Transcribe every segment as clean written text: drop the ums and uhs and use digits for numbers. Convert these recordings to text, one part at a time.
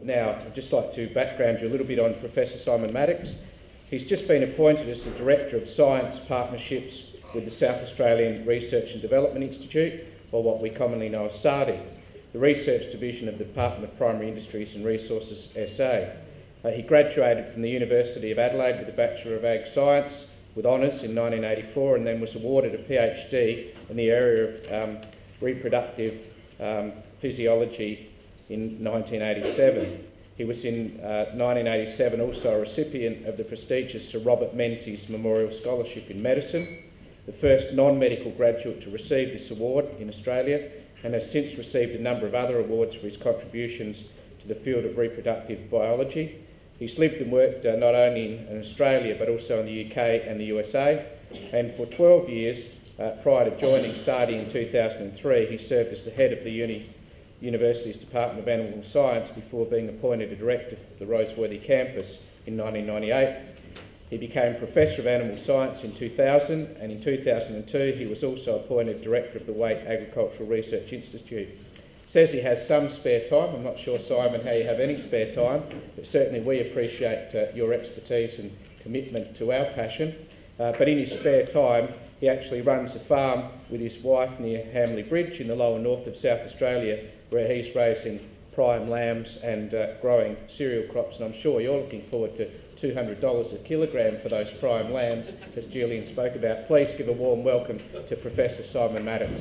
Now, I'd just like to background you a little bit on Professor Simon Maddocks. He's just been appointed as the Director of Science Partnerships with the South Australian Research and Development Institute, or what we commonly know as SARDI, the research division of the Department of Primary Industries and Resources SA. He graduated from the University of Adelaide with a Bachelor of Ag Science with honours in 1984, and then was awarded a PhD in the area of reproductive physiology in 1987. He was in 1987 also a recipient of the prestigious Sir Robert Menzies Memorial Scholarship in Medicine, the first non-medical graduate to receive this award in Australia, and has since received a number of other awards for his contributions to the field of reproductive biology. He's lived and worked not only in Australia but also in the UK and the USA, and for 12 years prior to joining SARDI in 2003, he served as the head of the University's Department of Animal Science before being appointed a director for the Roseworthy campus in 1998. He became Professor of Animal Science in 2000, and in 2002 he was also appointed Director of the Waite Agricultural Research Institute. Says he has some spare time. I'm not sure, Simon, how you have any spare time, but certainly we appreciate your expertise and commitment to our passion. But in his spare time, he actually runs a farm with his wife near Hamley Bridge in the lower north of South Australia, where he's raising prime lambs and growing cereal crops, and I'm sure you're looking forward to $200 a kilogram for those prime lambs, as Julian spoke about. Please give a warm welcome to Professor Simon Maddocks.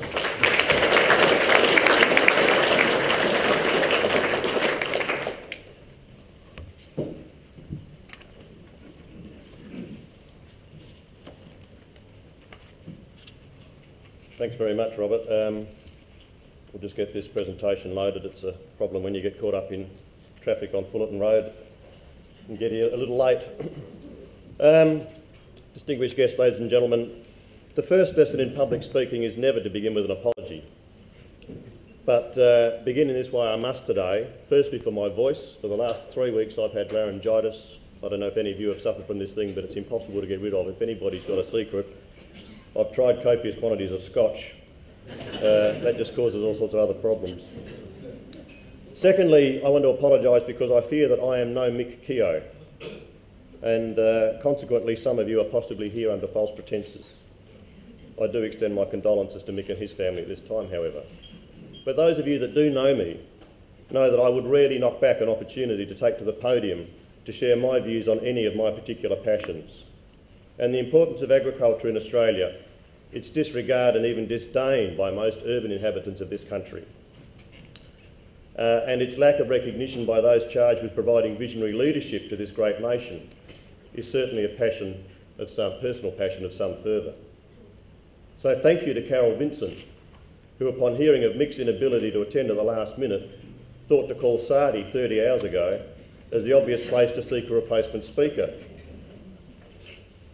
Thanks very much, Robert. We'll just get this presentation loaded. It's a problem when you get caught up in traffic on Fullerton Road and get here a little late. Distinguished guests, ladies and gentlemen, the first lesson in public speaking is never to begin with an apology. But beginning this way I must today, firstly for my voice. For the last 3 weeks I've had laryngitis. I don't know if any of you have suffered from this thing, but it's impossible to get rid of. If anybody's got a secret, I've tried copious quantities of scotch. That just causes all sorts of other problems. Secondly, I want to apologise because I fear that I am no Mick Keogh, and consequently some of you are possibly here under false pretences. I do extend my condolences to Mick and his family at this time, however. But those of you that do know me know that I would rarely knock back an opportunity to take to the podium to share my views on any of my particular passions. And the importance of agriculture in Australia, its disregard and even disdain by most urban inhabitants of this country, and its lack of recognition by those charged with providing visionary leadership to this great nation is certainly a passion of some, personal passion of some further. So thank you to Carol Vincent, who upon hearing of Mick's inability to attend at the last minute, thought to call SARDI 30 hours ago as the obvious place to seek a replacement speaker.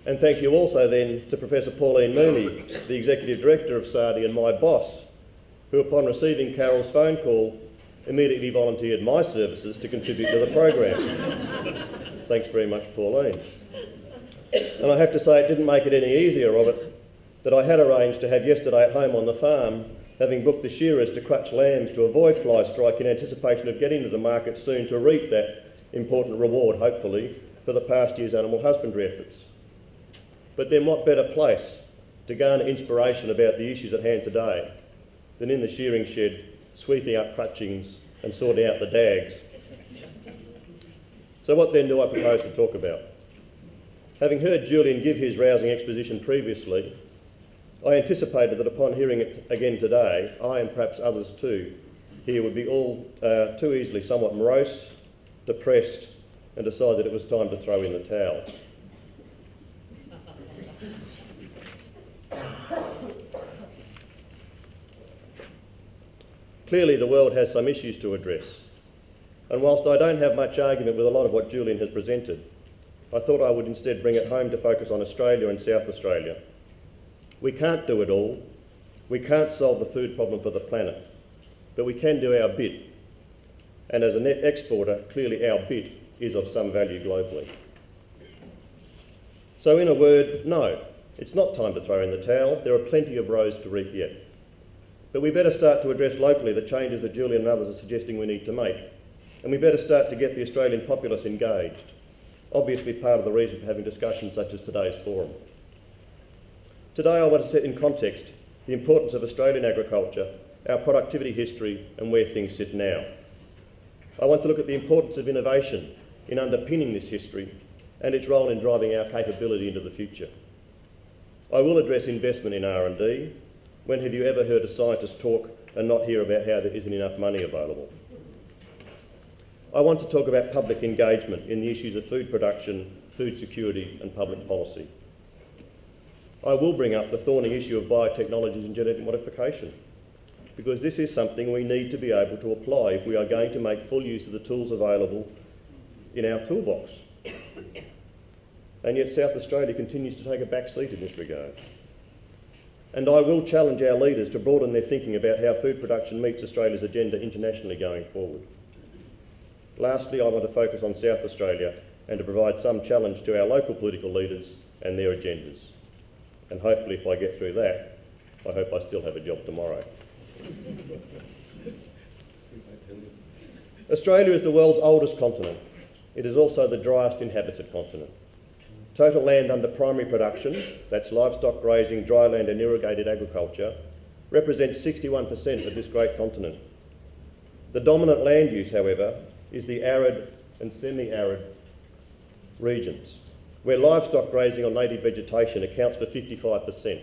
And thank you also then to Professor Pauline Mooney, the Executive Director of SARDI and my boss, who upon receiving Carol's phone call immediately volunteered my services to contribute to the program. Thanks very much, Pauline. And I have to say it didn't make it any easier, Robert, that I had arranged to have yesterday at home on the farm, having booked the shearers to crutch lambs to avoid fly strike in anticipation of getting to the market soon to reap that important reward, hopefully, for the past year's animal husbandry efforts. But then what better place to garner inspiration about the issues at hand today than in the shearing shed, sweeping up crutchings and sorting out the dags. So what then do I propose to talk about? Having heard Julian give his rousing exposition previously, I anticipated that upon hearing it again today, I and perhaps others too, here would be all too easily somewhat morose, depressed, and decide that it was time to throw in the towel. Clearly the world has some issues to address, and whilst I don't have much argument with a lot of what Julian has presented, I thought I would instead bring it home to focus on Australia and South Australia. We can't do it all, we can't solve the food problem for the planet, but we can do our bit, and as a net exporter, clearly our bit is of some value globally. So in a word, no, it's not time to throw in the towel. There are plenty of rows to reap yet. But we better start to address locally the changes that Julian and others are suggesting we need to make. and we better start to get the Australian populace engaged. Obviously part of the reason for having discussions such as today's forum. Today I want to set in context the importance of Australian agriculture, our productivity history and where things sit now. I want to look at the importance of innovation in underpinning this history and its role in driving our capability into the future. I will address investment in R&D. When have you ever heard a scientist talk and not hear about how there isn't enough money available? I want to talk about public engagement in the issues of food production, food security and public policy. I will bring up the thorny issue of biotechnologies and genetic modification, because this is something we need to be able to apply if we are going to make full use of the tools available in our toolbox. And yet South Australia continues to take a back seat in this regard. And I will challenge our leaders to broaden their thinking about how food production meets Australia's agenda internationally going forward. Lastly, I want to focus on South Australia and to provide some challenge to our local political leaders and their agendas. And hopefully if I get through that, I hope I still have a job tomorrow. Australia is the world's oldest continent. It is also the driest inhabited continent. Total land under primary production, that's livestock grazing, dry land and irrigated agriculture, represents 61% of this great continent. The dominant land use, however, is the arid and semi-arid regions, where livestock grazing on native vegetation accounts for 55%.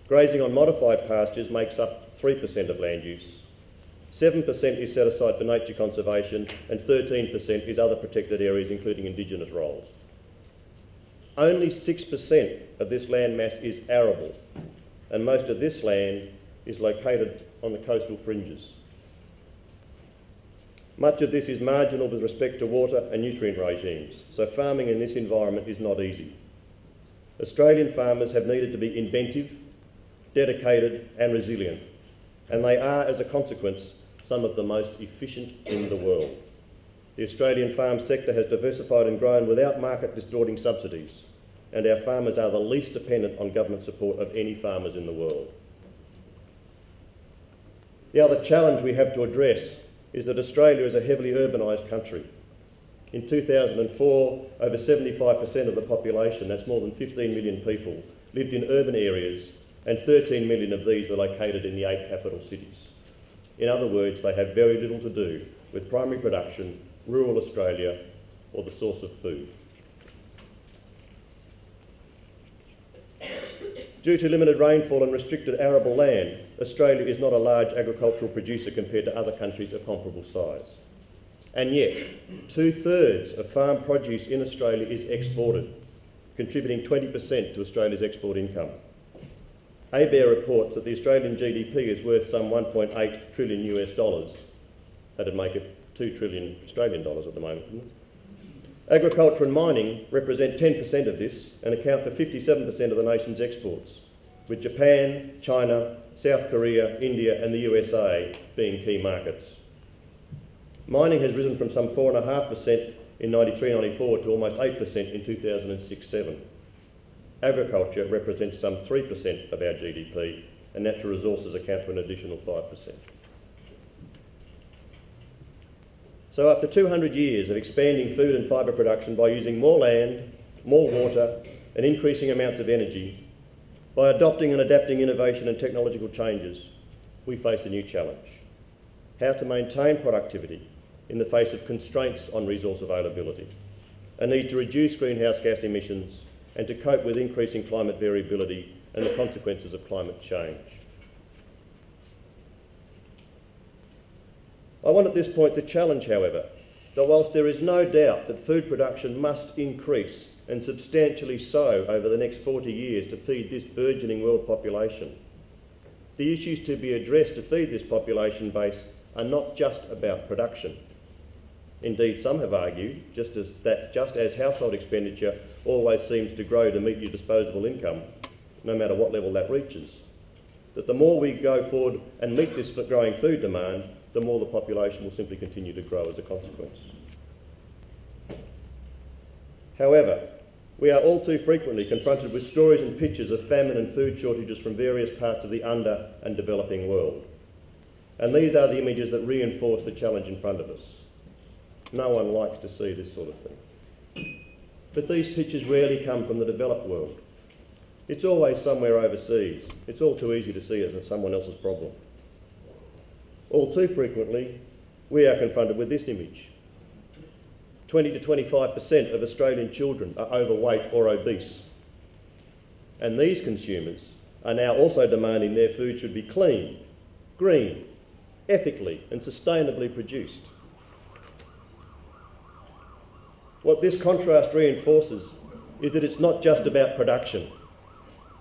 Grazing on modified pastures makes up 3% of land use. 7% is set aside for nature conservation and 13% is other protected areas including Indigenous roles. Only 6% of this land mass is arable, and most of this land is located on the coastal fringes. Much of this is marginal with respect to water and nutrient regimes, so farming in this environment is not easy. Australian farmers have needed to be inventive, dedicated and resilient, and they are, as a consequence, some of the most efficient in the world. The Australian farm sector has diversified and grown without market-distorting subsidies, and our farmers are the least dependent on government support of any farmers in the world. The other challenge we have to address is that Australia is a heavily urbanised country. In 2004, over 75% of the population, that's more than 15 million people, lived in urban areas, and 13 million of these were located in the 8 capital cities. In other words, they have very little to do with primary production, rural Australia, or the source of food. Due to limited rainfall and restricted arable land, Australia is not a large agricultural producer compared to other countries of comparable size. And yet, 2/3 of farm produce in Australia is exported, contributing 20% to Australia's export income. ABARE reports that the Australian GDP is worth some 1.8 trillion US dollars. That'd make it 2 trillion Australian dollars at the moment, wouldn't it? Agriculture and mining represent 10% of this and account for 57% of the nation's exports, with Japan, China, South Korea, India and the USA being key markets. Mining has risen from some 4.5% in 93-94 to almost 8% in 2006-07. Agriculture represents some 3% of our GDP and natural resources account for an additional 5%. So after 200 years of expanding food and fibre production by using more land, more water and increasing amounts of energy, by adopting and adapting innovation and technological changes, we face a new challenge: how to maintain productivity in the face of constraints on resource availability, a need to reduce greenhouse gas emissions and to cope with increasing climate variability and the consequences of climate change. I want at this point to challenge, however, that whilst there is no doubt that food production must increase, and substantially so over the next 40 years to feed this burgeoning world population, the issues to be addressed to feed this population base are not just about production. Indeed, some have argued, just as household expenditure always seems to grow to meet your disposable income, no matter what level that reaches, that the more we go forward and meet this growing food demand, the more the population will simply continue to grow as a consequence. However, we are all too frequently confronted with stories and pictures of famine and food shortages from various parts of the under and developing world. And these are the images that reinforce the challenge in front of us. No one likes to see this sort of thing. But these pictures rarely come from the developed world. It's always somewhere overseas. It's all too easy to see it as someone else's problem. All too frequently, we are confronted with this image. 20 to 25% of Australian children are overweight or obese. And these consumers are now also demanding their food should be clean, green, ethically and sustainably produced. What this contrast reinforces is that it's not just about production,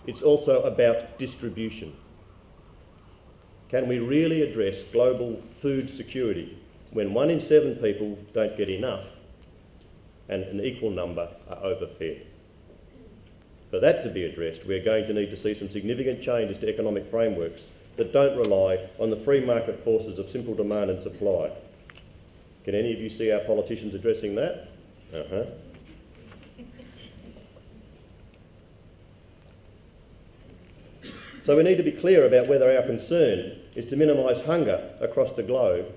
it's also about distribution. Can we really address global food security when 1 in 7 people don't get enough and an equal number are overfed? For that to be addressed, we're going to need to see some significant changes to economic frameworks that don't rely on the free market forces of simple demand and supply. Can any of you see our politicians addressing that? So we need to be clear about whether our concern is to minimise hunger across the globe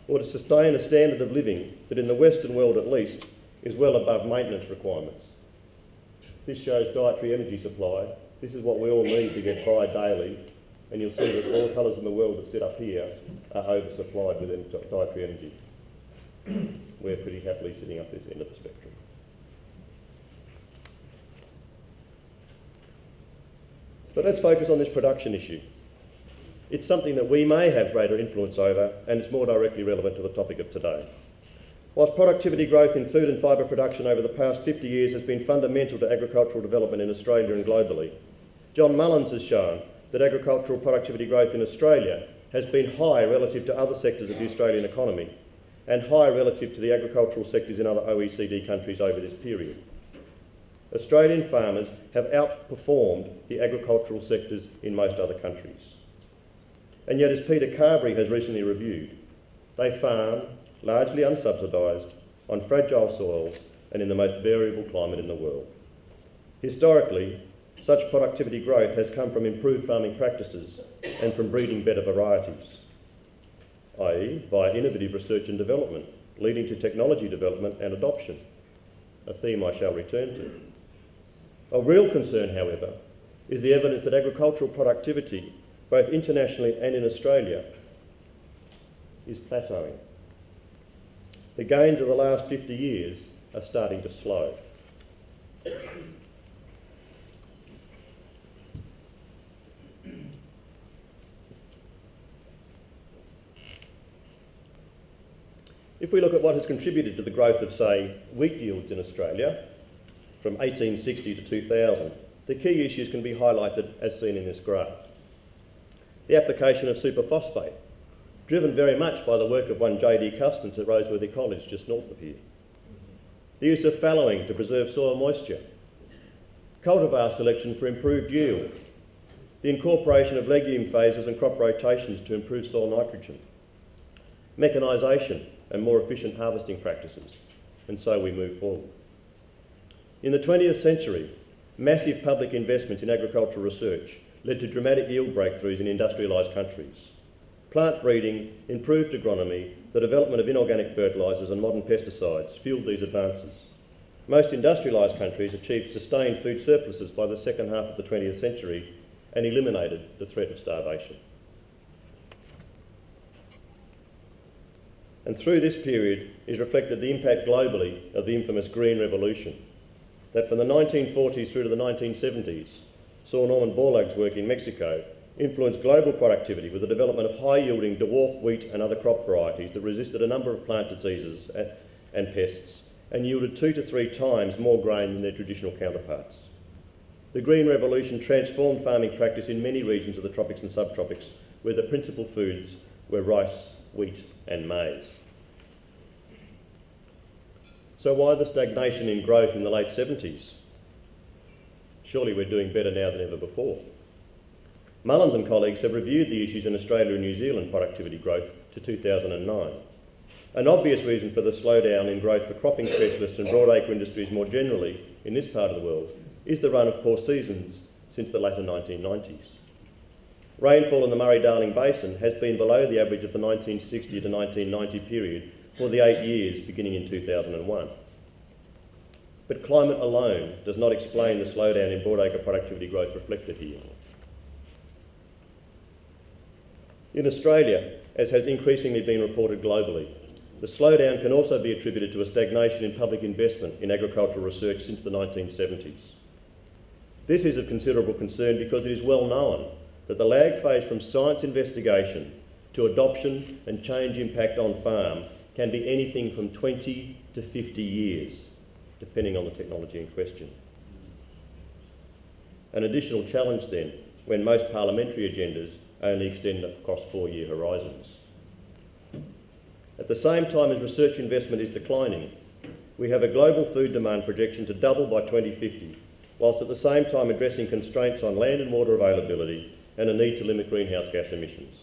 or to sustain a standard of living that in the Western world at least is well above maintenance requirements. This shows dietary energy supply. This is what we all need to get by daily, and you'll see that all colours in the world that sit up here are oversupplied with dietary energy. We're pretty happily sitting up this end of the spectrum. But let's focus on this production issue. It's something that we may have greater influence over, and it's more directly relevant to the topic of today. Whilst productivity growth in food and fibre production over the past 50 years has been fundamental to agricultural development in Australia and globally, John Mullins has shown that agricultural productivity growth in Australia has been high relative to other sectors of the Australian economy and high relative to the agricultural sectors in other OECD countries over this period. Australian farmers have outperformed the agricultural sectors in most other countries. And yet, as Peter Carberry has recently reviewed, they farm, largely unsubsidised, on fragile soils and in the most variable climate in the world. Historically, such productivity growth has come from improved farming practices and from breeding better varieties, i.e. via innovative research and development, leading to technology development and adoption, a theme I shall return to. Of real concern, however, is the evidence that agricultural productivity, both internationally and in Australia, is plateauing. The gains of the last 50 years are starting to slow. If we look at what has contributed to the growth of, say, wheat yields in Australia from 1860 to 2000, the key issues can be highlighted as seen in this graph. The application of superphosphate, driven very much by the work of one J.D. Custance at Roseworthy College just north of here. The use of fallowing to preserve soil moisture. Cultivar selection for improved yield. The incorporation of legume phases and crop rotations to improve soil nitrogen. Mechanisation and more efficient harvesting practices. And so we move forward. In the 20th century, massive public investments in agricultural research led to dramatic yield breakthroughs in industrialised countries. Plant breeding, improved agronomy, the development of inorganic fertilisers and modern pesticides fueled these advances. Most industrialised countries achieved sustained food surpluses by the second half of the 20th century and eliminated the threat of starvation. And through this period is reflected the impact globally of the infamous Green Revolution, that from the 1940s through to the 1970s saw Norman Borlaug's work in Mexico influenced global productivity with the development of high-yielding dwarf wheat and other crop varieties that resisted a number of plant diseases and pests and yielded 2 to 3 times more grain than their traditional counterparts. The Green Revolution transformed farming practice in many regions of the tropics and subtropics, where the principal foods were rice, wheat and maize. So why the stagnation in growth in the late 70s? Surely we're doing better now than ever before. Mullins and colleagues have reviewed the issues in Australia and New Zealand productivity growth to 2009. An obvious reason for the slowdown in growth for cropping specialists and broadacre industries more generally in this part of the world is the run of poor seasons since the later 1990s. rainfall in the Murray-Darling Basin has been below the average of the 1960 to 1990 period for the 8 years beginning in 2001. But climate alone does not explain the slowdown in broadacre productivity growth reflected here. In Australia, as has increasingly been reported globally, the slowdown can also be attributed to a stagnation in public investment in agricultural research since the 1970s. This is of considerable concern because it is well known that the lag phase from science investigation to adoption and change impact on farm can be anything from 20 to 50 years, depending on the technology in question. An additional challenge then, when most parliamentary agendas only extend across 4-year horizons. At the same time as research investment is declining, we have a global food demand projection to double by 2050, whilst at the same time addressing constraints on land and water availability and a need to limit greenhouse gas emissions.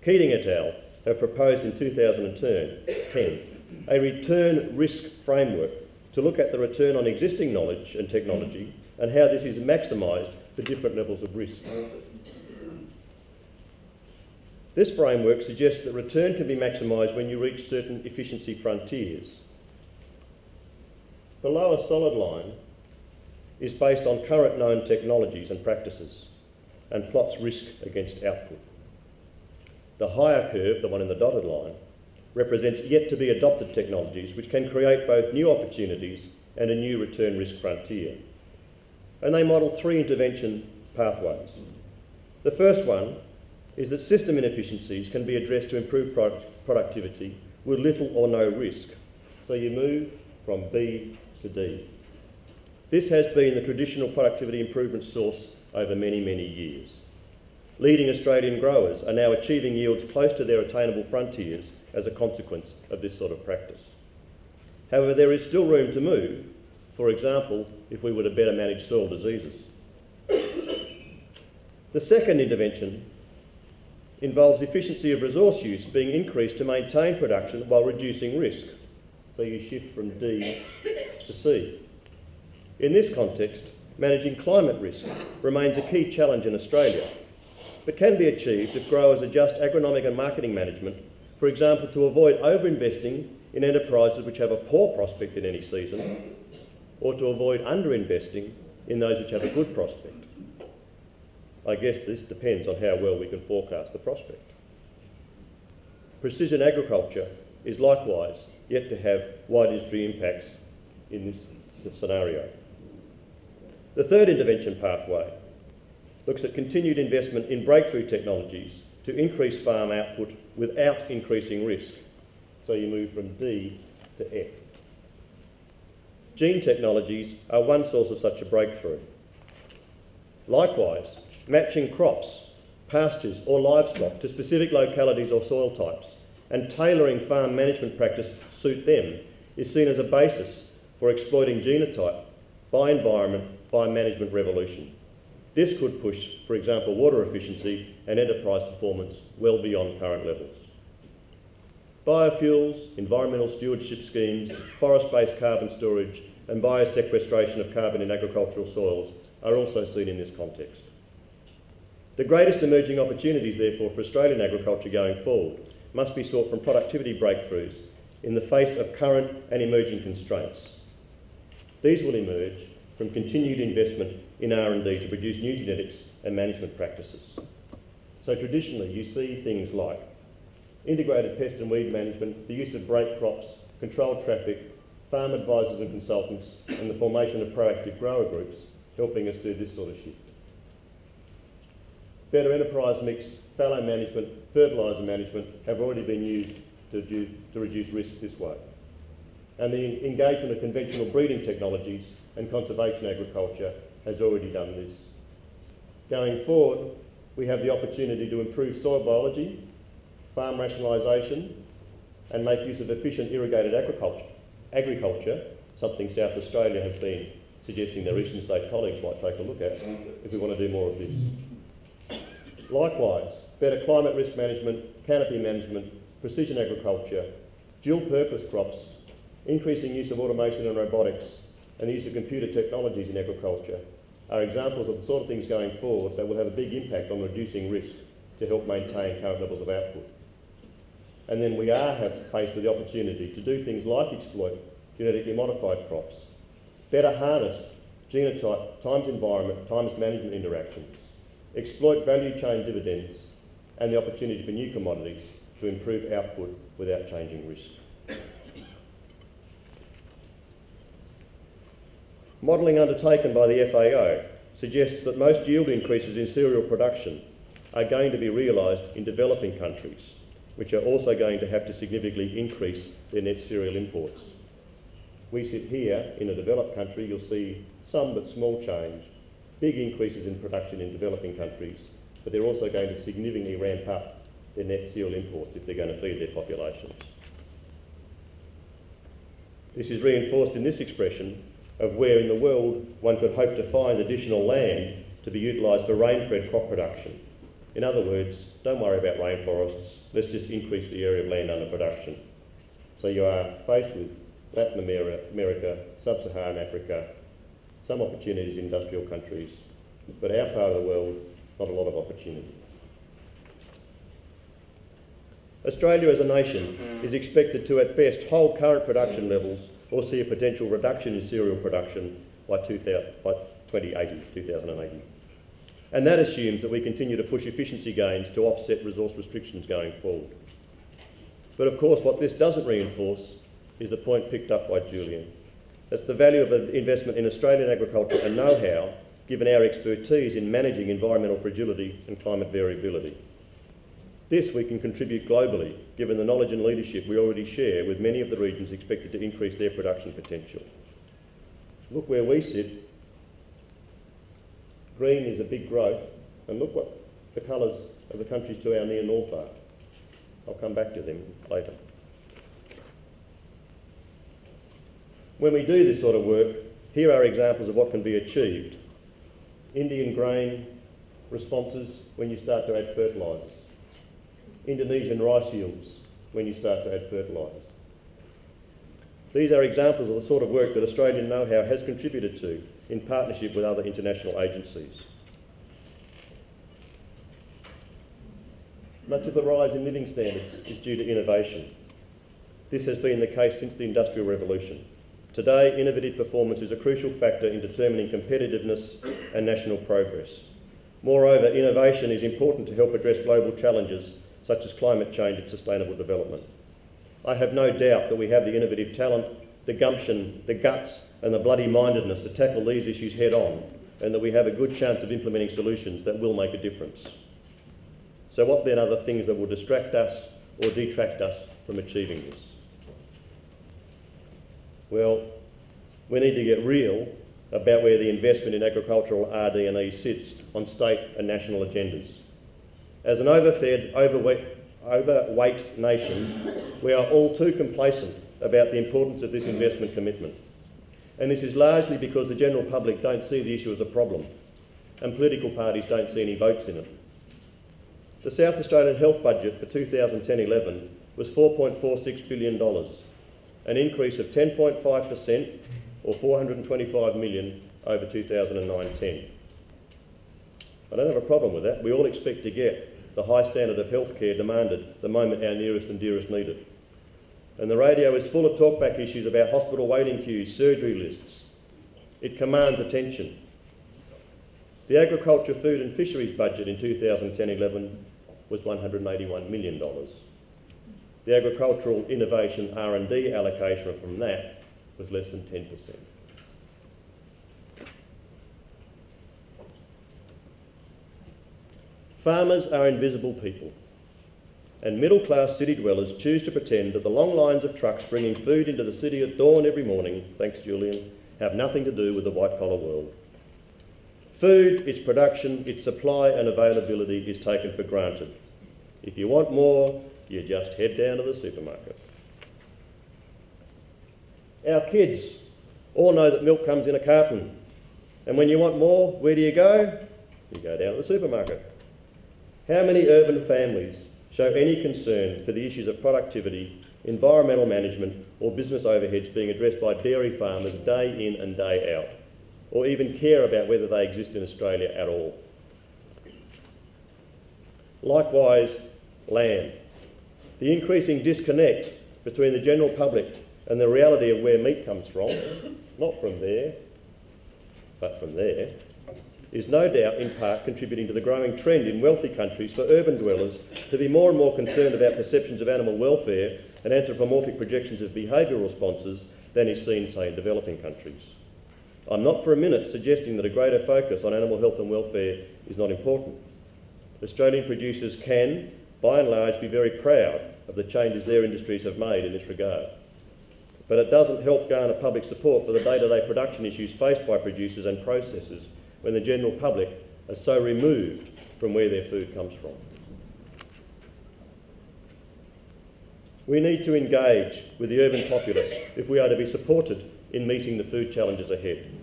Keating et al. Have proposed in 2010 a return risk framework to look at the return on existing knowledge and technology and how this is maximised for different levels of risk. This framework suggests that return can be maximised when you reach certain efficiency frontiers. The lower solid line is based on current known technologies and practices and plots risk against output. The higher curve, the one in the dotted line, represents yet to be adopted technologies which can create both new opportunities and a new return risk frontier. And they model 3 intervention pathways. The first one is that system inefficiencies can be addressed to improve productivity with little or no risk. So you move from B to D. This has been the traditional productivity improvement source over many, many years. Leading Australian growers are now achieving yields close to their attainable frontiers as a consequence of this sort of practice. However, there is still room to move, for example, if we were to better manage soil diseases. The second intervention involves efficiency of resource use being increased to maintain production while reducing risk. So you shift from D to C. In this context, managing climate risk remains a key challenge in Australia, but can be achieved if growers adjust agronomic and marketing management, for example, to avoid over-investing in enterprises which have a poor prospect in any season, or to avoid under-investing in those which have a good prospect. I guess this depends on how well we can forecast the prospect. Precision agriculture is likewise yet to have wide industry impacts in this scenario. The third intervention pathway looks at continued investment in breakthrough technologies to increase farm output without increasing risk. So you move from D to F. Gene technologies are one source of such a breakthrough. Likewise, matching crops, pastures or livestock to specific localities or soil types and tailoring farm management practice to suit them is seen as a basis for exploiting genotype by environment by management revolution. This could push, for example, water efficiency and enterprise performance well beyond current levels. Biofuels, environmental stewardship schemes, forest-based carbon storage and biosequestration of carbon in agricultural soils are also seen in this context. The greatest emerging opportunities, therefore, for Australian agriculture going forward must be sought from productivity breakthroughs in the face of current and emerging constraints. These will emerge from continued investment in R&D to produce new genetics and management practices. So traditionally you see things like integrated pest and weed management, the use of break crops, controlled traffic, farm advisors and consultants, and the formation of proactive grower groups helping us do this sort of shift. Better enterprise mix, fallow management, fertiliser management have already been used to reduce risk this way. And the engagement of conventional breeding technologies and conservation agriculture has already done this. Going forward, we have the opportunity to improve soil biology, farm rationalisation, and make use of efficient irrigated agriculture, something South Australia have been suggesting their eastern state colleagues might take a look at if we want to do more of this. Likewise, better climate risk management, canopy management, precision agriculture, dual purpose crops, increasing use of automation and robotics, and the use of computer technologies in agriculture are examples of the sort of things going forward that will have a big impact on reducing risk to help maintain current levels of output. And then we are faced with the opportunity to do things like exploit genetically modified crops, better harness genotype, times environment, times management interactions, exploit value chain dividends, and the opportunity for new commodities to improve output without changing risk. Modelling undertaken by the FAO suggests that most yield increases in cereal production are going to be realised in developing countries, which are also going to have to significantly increase their net cereal imports. We sit here in a developed country, you'll see some but small change, big increases in production in developing countries, but they're also going to significantly ramp up their net cereal imports if they're going to feed their populations. This is reinforced in this expression of where in the world one could hope to find additional land to be utilised for rain-fed crop production. In other words, don't worry about rainforests, let's just increase the area of land under production. So you are faced with Latin America, Sub-Saharan Africa, some opportunities in industrial countries, but our part of the world, not a lot of opportunity. Australia as a nation is expected to at best hold current production levels or see a potential reduction in cereal production by 2080. And that assumes that we continue to push efficiency gains to offset resource restrictions going forward. But of course what this doesn't reinforce is the point picked up by Julian. That's the value of an investment in Australian agriculture and know-how, given our expertise in managing environmental fragility and climate variability. This we can contribute globally, given the knowledge and leadership we already share with many of the regions expected to increase their production potential. Look where we sit. Green is a big growth, and look what the colours of the countries to our near north are. I'll come back to them later. When we do this sort of work, here are examples of what can be achieved. Indian grain responses when you start to add fertilisers. Indonesian rice yields when you start to add fertilisers. These are examples of the sort of work that Australian know-how has contributed to in partnership with other international agencies. Much of the rise in living standards is due to innovation. This has been the case since the Industrial Revolution. Today, innovative performance is a crucial factor in determining competitiveness and national progress. Moreover, innovation is important to help address global challenges such as climate change and sustainable development. I have no doubt that we have the innovative talent, the gumption, the guts and the bloody mindedness to tackle these issues head on, and that we have a good chance of implementing solutions that will make a difference. So what then are the things that will distract us or detract us from achieving this? Well, we need to get real about where the investment in agricultural RD&E sits on state and national agendas. As an overfed, overweight nation, we are all too complacent about the importance of this investment commitment. And this is largely because the general public don't see the issue as a problem, and political parties don't see any votes in it. The South Australian health budget for 2010-11 was $4.46 billion, an increase of 10.5% or $425 million over 2009-10. I don't have a problem with that. We all expect to get the high standard of healthcare demanded the moment our nearest and dearest need it. And the radio is full of talkback issues about hospital waiting queues, surgery lists. It commands attention. The agriculture, food and fisheries budget in 2010-11 was $181 million. The agricultural innovation R&D allocation from that was less than 10%. Farmers are invisible people, and middle-class city dwellers choose to pretend that the long lines of trucks bringing food into the city at dawn every morning, thanks Julian, have nothing to do with the white-collar world. Food, its production, its supply and availability is taken for granted. If you want more, you just head down to the supermarket. Our kids all know that milk comes in a carton, and when you want more, where do you go? You go down to the supermarket. How many urban families show any concern for the issues of productivity, environmental management or business overheads being addressed by dairy farmers day in and day out? or even care about whether they exist in Australia at all. Likewise, land. The increasing disconnect between the general public and the reality of where meat comes from, not from there, but from there, is no doubt in part contributing to the growing trend in wealthy countries for urban dwellers to be more and more concerned about perceptions of animal welfare and anthropomorphic projections of behavioural responses than is seen, say, in developing countries. I'm not for a minute suggesting that a greater focus on animal health and welfare is not important. Australian producers can, by and large, be very proud of the changes their industries have made in this regard. But it doesn't help garner public support for the day-to-day production issues faced by producers and processors when the general public are so removed from where their food comes from. We need to engage with the urban populace if we are to be supported in meeting the food challenges ahead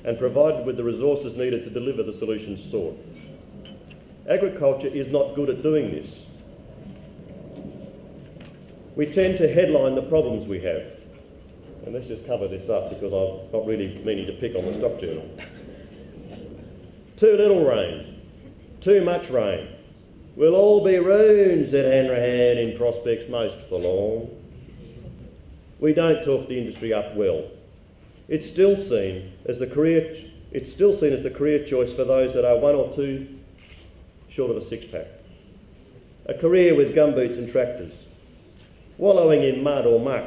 and provided with the resources needed to deliver the solutions sought. Agriculture is not good at doing this. We tend to headline the problems we have. And let's just cover this up because I'm not really meaning to pick on the stock journal. Too little rain, too much rain. We'll all be ruined, said Hanrahan in prospects most forlorn. We don't talk the industry up well. It's still seen as the career choice for those that are one or two short of a six-pack. A career with gumboots and tractors, wallowing in mud or muck,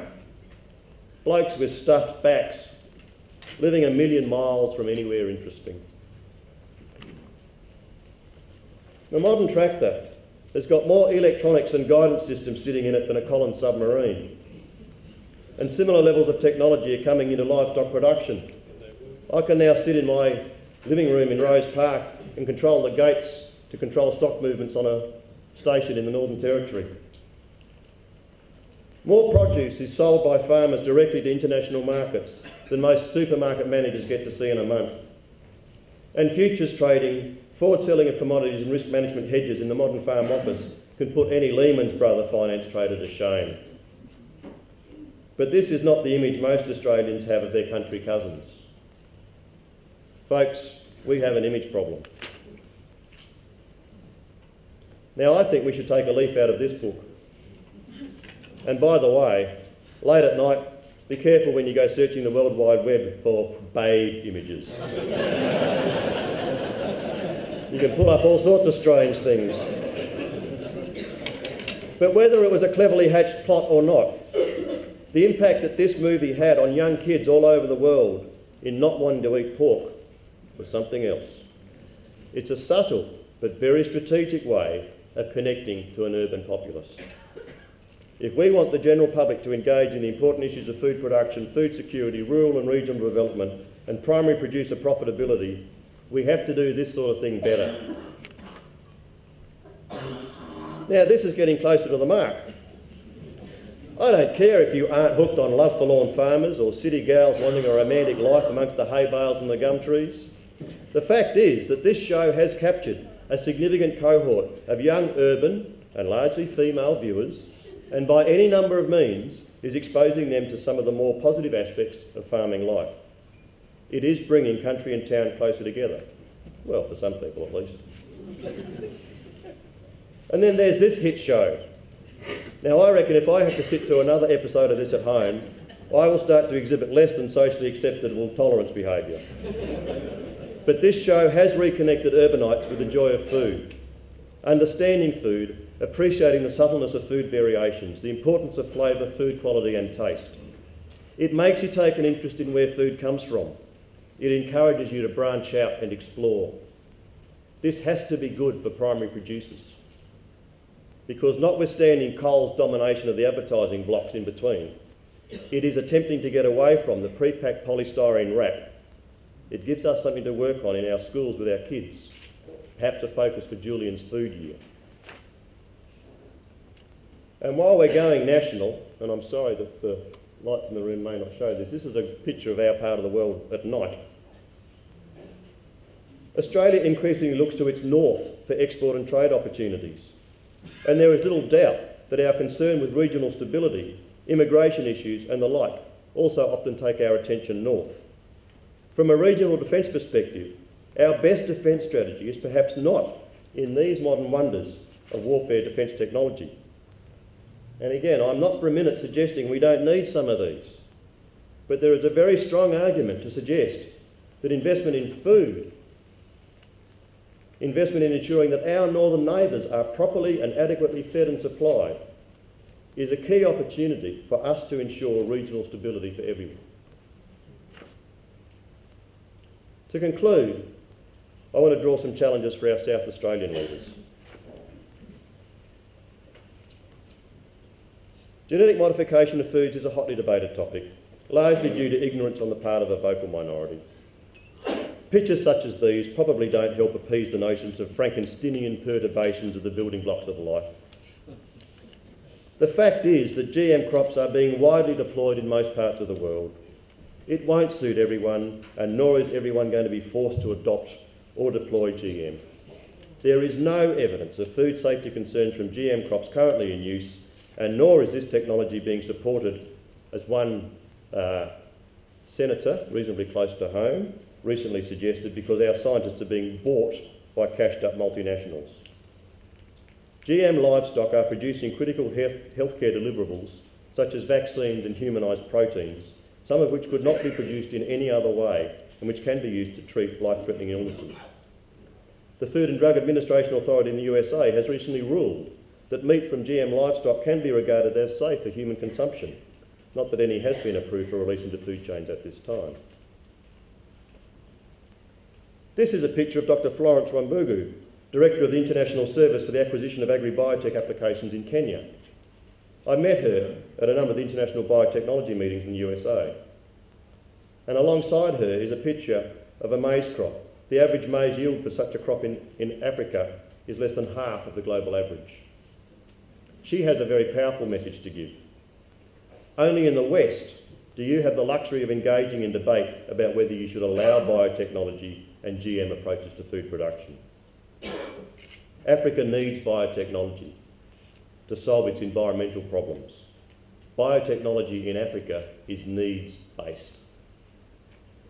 blokes with stuffed backs, living a million miles from anywhere interesting. The modern tractor has got more electronics and guidance systems sitting in it than a Collins submarine. And similar levels of technology are coming into livestock production. I can now sit in my living room in Rose Park and control the gates to control stock movements on a station in the Northern Territory. More produce is sold by farmers directly to international markets than most supermarket managers get to see in a month. And futures trading, forward selling of commodities and risk management hedges in the modern farm office can put any Lehman's brother finance trader to shame. But this is not the image most Australians have of their country cousins. Folks, we have an image problem. Now, I think we should take a leaf out of this book. And by the way, late at night, be careful when you go searching the World Wide Web for babe images. You can pull up all sorts of strange things. But whether it was a cleverly hatched plot or not, the impact that this movie had on young kids all over the world in not wanting to eat pork was something else. It's a subtle but very strategic way of connecting to an urban populace. If we want the general public to engage in the important issues of food production, food security, rural and regional development and primary producer profitability, we have to do this sort of thing better. Now, this is getting closer to the mark. I don't care if you aren't hooked on love forlorn farmers or city gals wanting a romantic life amongst the hay bales and the gum trees. The fact is that this show has captured a significant cohort of young urban and largely female viewers, and by any number of means is exposing them to some of the more positive aspects of farming life. It is bringing country and town closer together. Well, for some people at least. And then there's this hit show. Now, I reckon if I have to sit through another episode of this at home, I will start to exhibit less than socially acceptable tolerance behaviour. But this show has reconnected urbanites with the joy of food, understanding food, appreciating the subtleness of food variations, the importance of flavour, food quality and taste. It makes you take an interest in where food comes from. It encourages you to branch out and explore. This has to be good for primary producers, because notwithstanding Coles' domination of the advertising blocks in between, it is attempting to get away from the pre-packed polystyrene wrap. It gives us something to work on in our schools with our kids, perhaps a focus for Julian's food year. And while we're going national, and I'm sorry that the lights in the room may not show this, this is a picture of our part of the world at night. Australia increasingly looks to its north for export and trade opportunities. And there is little doubt that our concern with regional stability, immigration issues and the like also often take our attention north. From a regional defence perspective, our best defence strategy is perhaps not in these modern wonders of warfare defence technology. And again, I'm not for a minute suggesting we don't need some of these, but there is a very strong argument to suggest that investment in food, investment in ensuring that our northern neighbours are properly and adequately fed and supplied, is a key opportunity for us to ensure regional stability for everyone. To conclude, I want to draw some challenges for our South Australian leaders. Genetic modification of foods is a hotly debated topic, largely due to ignorance on the part of a vocal minority. Pictures such as these probably don't help appease the notions of Frankensteinian perturbations of the building blocks of life. The fact is that GM crops are being widely deployed in most parts of the world. It won't suit everyone, and nor is everyone going to be forced to adopt or deploy GM. There is no evidence of food safety concerns from GM crops currently in use, and nor is this technology being supported, as one senator, reasonably close to home, recently suggested, because our scientists are being bought by cashed-up multinationals. GM livestock are producing critical healthcare deliverables, such as vaccines and humanised proteins, some of which could not be produced in any other way and which can be used to treat life-threatening illnesses. The Food and Drug Administration Authority in the USA has recently ruled that meat from GM livestock can be regarded as safe for human consumption, not that any has been approved for release into food chains at this time. This is a picture of Dr. Florence Wambugu, Director of the International Service for the Acquisition of Agri-Biotech Applications in Kenya. I met her at a number of the international biotechnology meetings in the USA. And alongside her is a picture of a maize crop. The average maize yield for such a crop in Africa is less than half of the global average. She has a very powerful message to give. Only in the West do you have the luxury of engaging in debate about whether you should allow biotechnology and GM approaches to food production. Africa needs biotechnology to solve its environmental problems. Biotechnology in Africa is needs-based.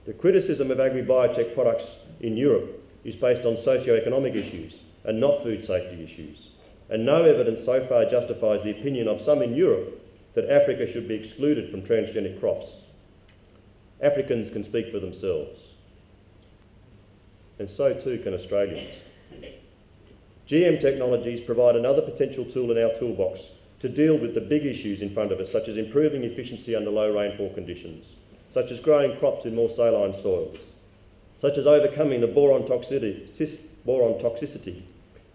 The criticism of agri-biotech products in Europe is based on socio-economic issues and not food safety issues. And no evidence so far justifies the opinion of some in Europe that Africa should be excluded from transgenic crops. Africans can speak for themselves. And so too can Australians. GM technologies provide another potential tool in our toolbox to deal with the big issues in front of us, such as improving efficiency under low rainfall conditions, such as growing crops in more saline soils, such as overcoming the boron toxicity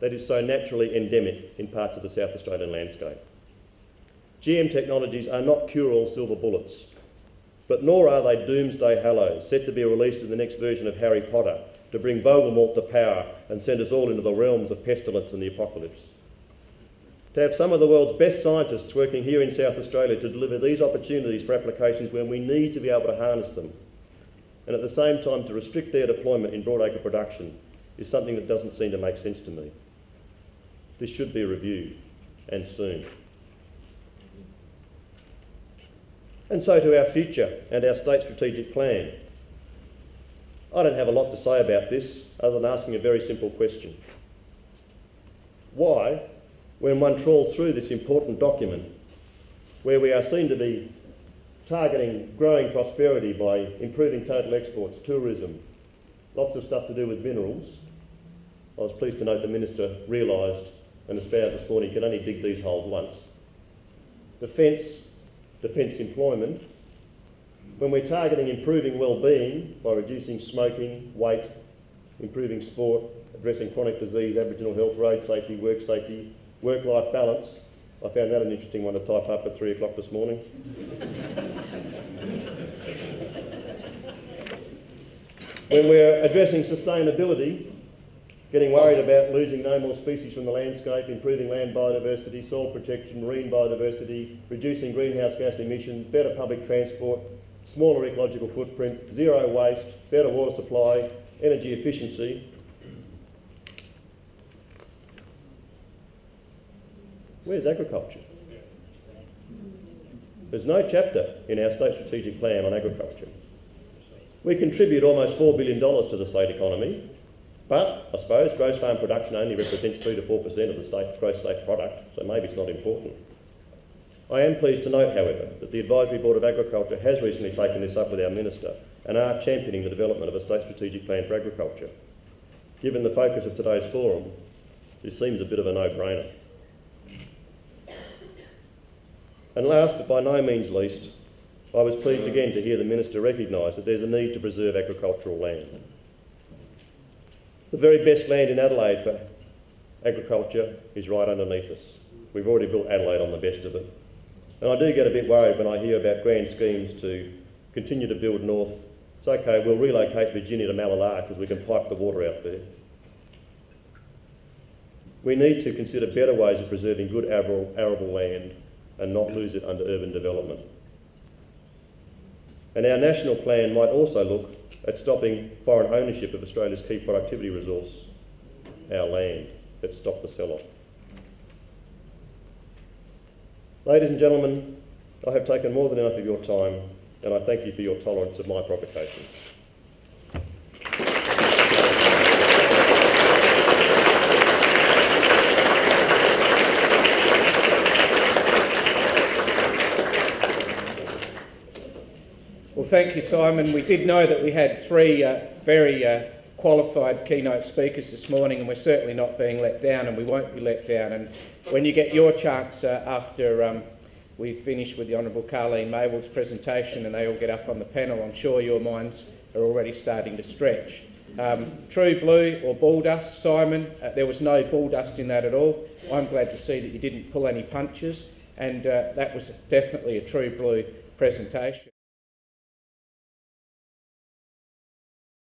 that is so naturally endemic in parts of the South Australian landscape. GM technologies are not cure-all silver bullets, but nor are they doomsday hallows set to be released in the next version of Harry Potter to bring Voldemort to power and send us all into the realms of pestilence and the apocalypse. To have some of the world's best scientists working here in South Australia to deliver these opportunities for applications when we need to be able to harness them, and at the same time to restrict their deployment in broadacre production, is something that doesn't seem to make sense to me. This should be reviewed, and soon. And so to our future and our state strategic plan. I don't have a lot to say about this other than asking a very simple question. Why, when one trawls through this important document, where we are seen to be targeting growing prosperity by improving total exports, tourism, lots of stuff to do with minerals, I was pleased to note the Minister realised and espoused this morning he could only dig these holes once. Defence employment, when we're targeting improving well-being by reducing smoking, weight, improving sport, addressing chronic disease, Aboriginal health, road safety, work-life balance. I found that an interesting one to type up at 3 o'clock this morning. When we're addressing sustainability, getting worried about losing no more species from the landscape, improving land biodiversity, soil protection, marine biodiversity, reducing greenhouse gas emissions, better public transport, smaller ecological footprint, zero waste, better water supply, energy efficiency. Where's agriculture? There's no chapter in our state strategic plan on agriculture. We contribute almost $4 billion to the state economy, but I suppose gross farm production only represents 3 to 4% of the gross state product, so maybe it's not important. I am pleased to note, however, that the Advisory Board of Agriculture has recently taken this up with our Minister and are championing the development of a state strategic plan for agriculture. Given the focus of today's forum, this seems a bit of a no-brainer. And last but by no means least, I was pleased again to hear the Minister recognise that there's a need to preserve agricultural land. The very best land in Adelaide for agriculture is right underneath us. We've already built Adelaide on the best of it. And I do get a bit worried when I hear about grand schemes to continue to build north. It's okay, we'll relocate Virginia to Mallala because we can pipe the water out there. We need to consider better ways of preserving good arable land and not lose it under urban development. And our national plan might also look at stopping foreign ownership of Australia's key productivity resource, our land. Let's stop the sell-off. Ladies and gentlemen, I have taken more than enough of your time, and I thank you for your tolerance of my provocation. Well, thank you, Simon. We did know that we had three very qualified keynote speakers this morning, and we're certainly not being let down, and we won't be let down. And when you get your chance after we finish with the Honourable Carleen Maywell's presentation and they all get up on the panel, I'm sure your minds are already starting to stretch. True blue or bull dust, Simon, there was no bull dust in that at all. I'm glad to see that you didn't pull any punches, and that was definitely a true blue presentation.